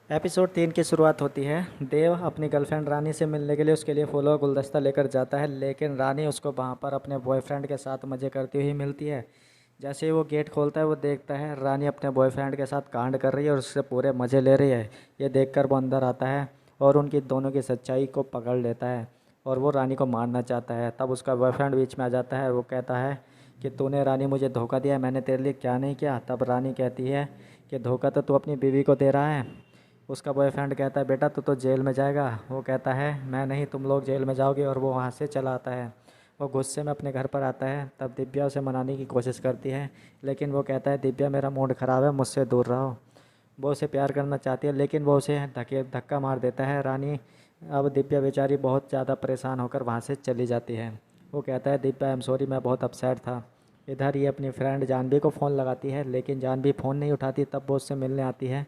Episode 3 की शुरुआत होती है। देव अपनी गर्लफ्रेंड रानी से मिलने के लिए उसके लिए फूलों का गुलदस्ता लेकर जाता है, लेकिन रानी उसको वहाँ पर अपने बॉयफ्रेंड के साथ मज़े करती हुई मिलती है। जैसे ही वो गेट खोलता है वो देखता है रानी अपने बॉयफ्रेंड के साथ कांड कर रही है और उससे पूरे मज़े ले रही है। ये देखकर वो अंदर आता है और उनकी दोनों की सच्चाई को पकड़ लेता है और वो रानी को मारना चाहता है। तब उसका बॉयफ्रेंड बीच में आ जाता है। वो कहता है कि तूने रानी मुझे धोखा दिया, मैंने तेरे लिए क्या नहीं किया। तब रानी कहती है कि धोखा तो तू अपनी बीवी को दे रहा है। उसका बॉयफ्रेंड कहता है बेटा तू तो जेल में जाएगा। वो कहता है मैं नहीं, तुम लोग जेल में जाओगे। और वो वहाँ से चला आता है। वो गुस्से में अपने घर पर आता है। तब दिव्या उसे मनाने की कोशिश करती है, लेकिन वो कहता है दिव्या मेरा मूड ख़राब है, मुझसे दूर रहो। वो उसे प्यार करना चाहती है, लेकिन वो उसे धक्का मार देता है। रानी अब दिव्या बेचारी बहुत ज़्यादा परेशान होकर वहाँ से चली जाती है। वो कहता है दिव्या आई एम सॉरी, मैं बहुत अपसेट था। इधर ये अपनी फ्रेंड जानवी को फ़ोन लगाती है, लेकिन जानवी फ़ोन नहीं उठाती। तब वो उससे मिलने आती है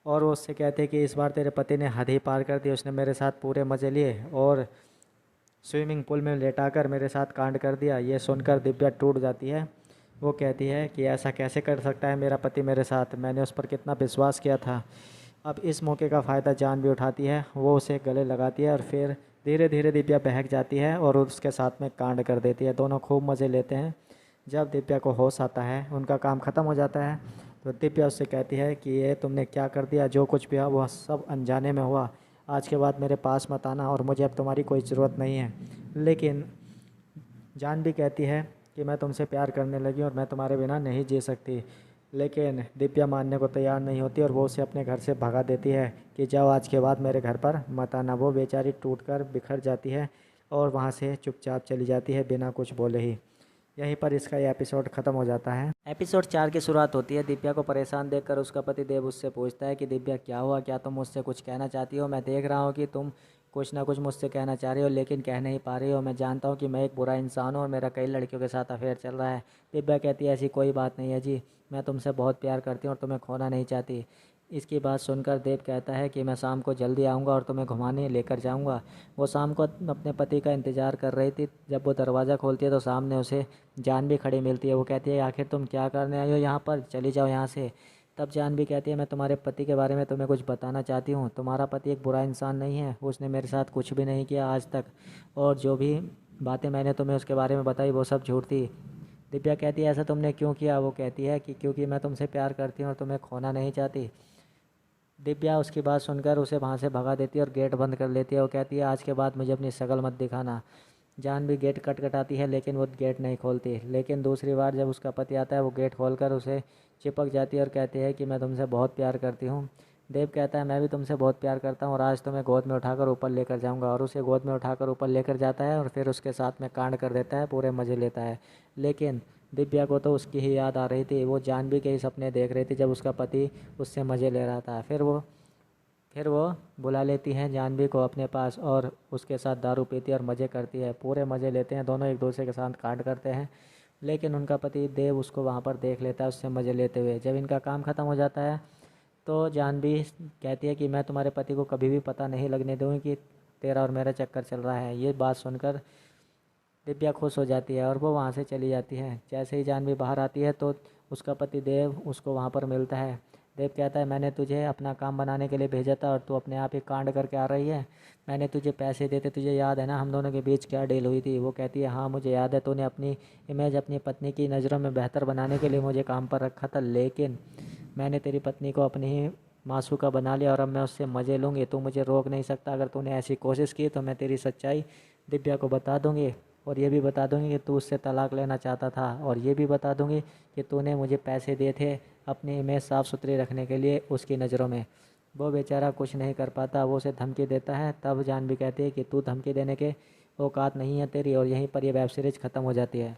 और वो उससे कहते हैं कि इस बार तेरे पति ने हद ही पार कर दी। उसने मेरे साथ पूरे मज़े लिए और स्विमिंग पूल में लेटाकर मेरे साथ कांड कर दिया। ये सुनकर दिव्या टूट जाती है। वो कहती है कि ऐसा कैसे कर सकता है मेरा पति मेरे साथ, मैंने उस पर कितना विश्वास किया था। अब इस मौके का फ़ायदा जान भी उठाती है। वो उसे गले लगाती है और फिर धीरे धीरे दिव्या बहक जाती है और उसके साथ में कांड कर देती है। दोनों खूब मज़े लेते हैं। जब दिव्या को होश आता है, उनका काम ख़त्म हो जाता है, तो दिव्या उससे कहती है कि ये तुमने क्या कर दिया, जो कुछ भी हुआ वह सब अनजाने में हुआ। आज के बाद मेरे पास मत आना और मुझे अब तुम्हारी कोई ज़रूरत नहीं है। लेकिन जान भी कहती है कि मैं तुमसे प्यार करने लगी और मैं तुम्हारे बिना नहीं जी सकती। लेकिन दिव्या मानने को तैयार नहीं होती और वो उसे अपने घर से भगा देती है कि जाओ आज के बाद मेरे घर पर मत आना। वो बेचारी टूटकर बिखर जाती है और वहाँ से चुपचाप चली जाती है बिना कुछ बोले ही। यहीं पर इसका ये एपिसोड ख़त्म हो जाता है। एपिसोड 4 की शुरुआत होती है। दिव्या को परेशान देखकर उसका पति देव उससे पूछता है कि दिव्या क्या हुआ, क्या तुम मुझसे कुछ कहना चाहती हो? मैं देख रहा हूँ कि तुम कुछ ना कुछ मुझसे कहना चाह रही हो, लेकिन कह नहीं पा रही हो। मैं जानता हूँ कि मैं एक बुरा इंसान हूँ और मेरा कई लड़कियों के साथ अफेयर चल रहा है। दिव्या कहती है ऐसी कोई बात नहीं है जी, मैं तुमसे बहुत प्यार करती हूँ और तुम्हें खोना नहीं चाहती। इसकी बात सुनकर देव कहता है कि मैं शाम को जल्दी आऊँगा और तुम्हें घुमाने लेकर जाऊँगा। वो शाम को अपने पति का इंतज़ार कर रही थी। जब वो दरवाज़ा खोलती है तो सामने उसे जानवी खड़ी मिलती है। वो कहती है आखिर तुम क्या करने आई हो यहाँ पर, चली जाओ यहाँ से। तब जानवी कहती है मैं तुम्हारे पति के बारे में तुम्हें कुछ बताना चाहती हूँ। तुम्हारा पति एक बुरा इंसान नहीं है, उसने मेरे साथ कुछ भी नहीं किया आज तक, और जो भी बातें मैंने तुम्हें उसके बारे में बताई वो सब झूठ थी। दिव्या कहती है ऐसा तुमने क्यों किया? वो कहती है कि क्योंकि मैं तुमसे प्यार करती हूँ और तुम्हें खोना नहीं चाहती। दिव्या उसकी बात सुनकर उसे वहाँ से भगा देती है और गेट बंद कर लेती है। वो कहती है आज के बाद मुझे अपनी शक्ल मत दिखाना। जान भी गेट खटखटाती है, लेकिन वो गेट नहीं खोलती। लेकिन दूसरी बार जब उसका पति आता है वो गेट खोलकर उसे चिपक जाती है और कहती है कि मैं तुमसे बहुत प्यार करती हूँ। देव कहता है मैं भी तुमसे बहुत प्यार करता हूँ और आज तुम्हें गोद में उठाकर ऊपर लेकर जाऊँगा। और उसे गोद में उठाकर ऊपर लेकर जाता है और फिर उसके साथ में कांड कर देता है, पूरे मज़े लेता है। लेकिन दिव्या को तो उसकी ही याद आ रही थी। वो जानवी के ही सपने देख रही थी जब उसका पति उससे मज़े ले रहा था। फिर वो बुला लेती हैं जानवी को अपने पास और उसके साथ दारू पीती है और मज़े करती है। पूरे मज़े लेते हैं, दोनों एक दूसरे के साथ कांड करते हैं। लेकिन उनका पति देव उसको वहाँ पर देख लेता है उससे मज़े लेते हुए। जब इनका काम ख़त्म हो जाता है तो जानवी कहती है कि मैं तुम्हारे पति को कभी भी पता नहीं लगने दूँगी कि तेरा और मेरा चक्कर चल रहा है। ये बात सुनकर दिव्या खुश हो जाती है और वो वहाँ से चली जाती है। जैसे ही जानवी बाहर आती है तो उसका पति देव उसको वहाँ पर मिलता है। देव कहता है मैंने तुझे अपना काम बनाने के लिए भेजा था और तू अपने आप ही कांड करके आ रही है। मैंने तुझे पैसे देते, तुझे याद है ना हम दोनों के बीच क्या डील हुई थी? वो कहती है हाँ मुझे याद है, तूने अपनी इमेज अपनी पत्नी की नज़रों में बेहतर बनाने के लिए मुझे काम पर रखा था, लेकिन मैंने तेरी पत्नी को अपनी ही मासूका बना लिया और अब मैं उससे मज़े लूँगी। तू मुझे रोक नहीं सकता। अगर तूने ऐसी कोशिश की तो मैं तेरी सच्चाई दिव्या को बता दूँगी और ये भी बता दूँगी कि तू उससे तलाक लेना चाहता था, और ये भी बता दूँगी कि तूने मुझे पैसे दिए थे अपनी इमेज साफ़ सुथरी रखने के लिए उसकी नज़रों में। वो बेचारा कुछ नहीं कर पाता, वो उसे धमकी देता है। तब जानवी कहती है कि तू धमकी देने के औकात नहीं है तेरी, और यहीं पर ये वेब सीरीज़ ख़त्म हो जाती है।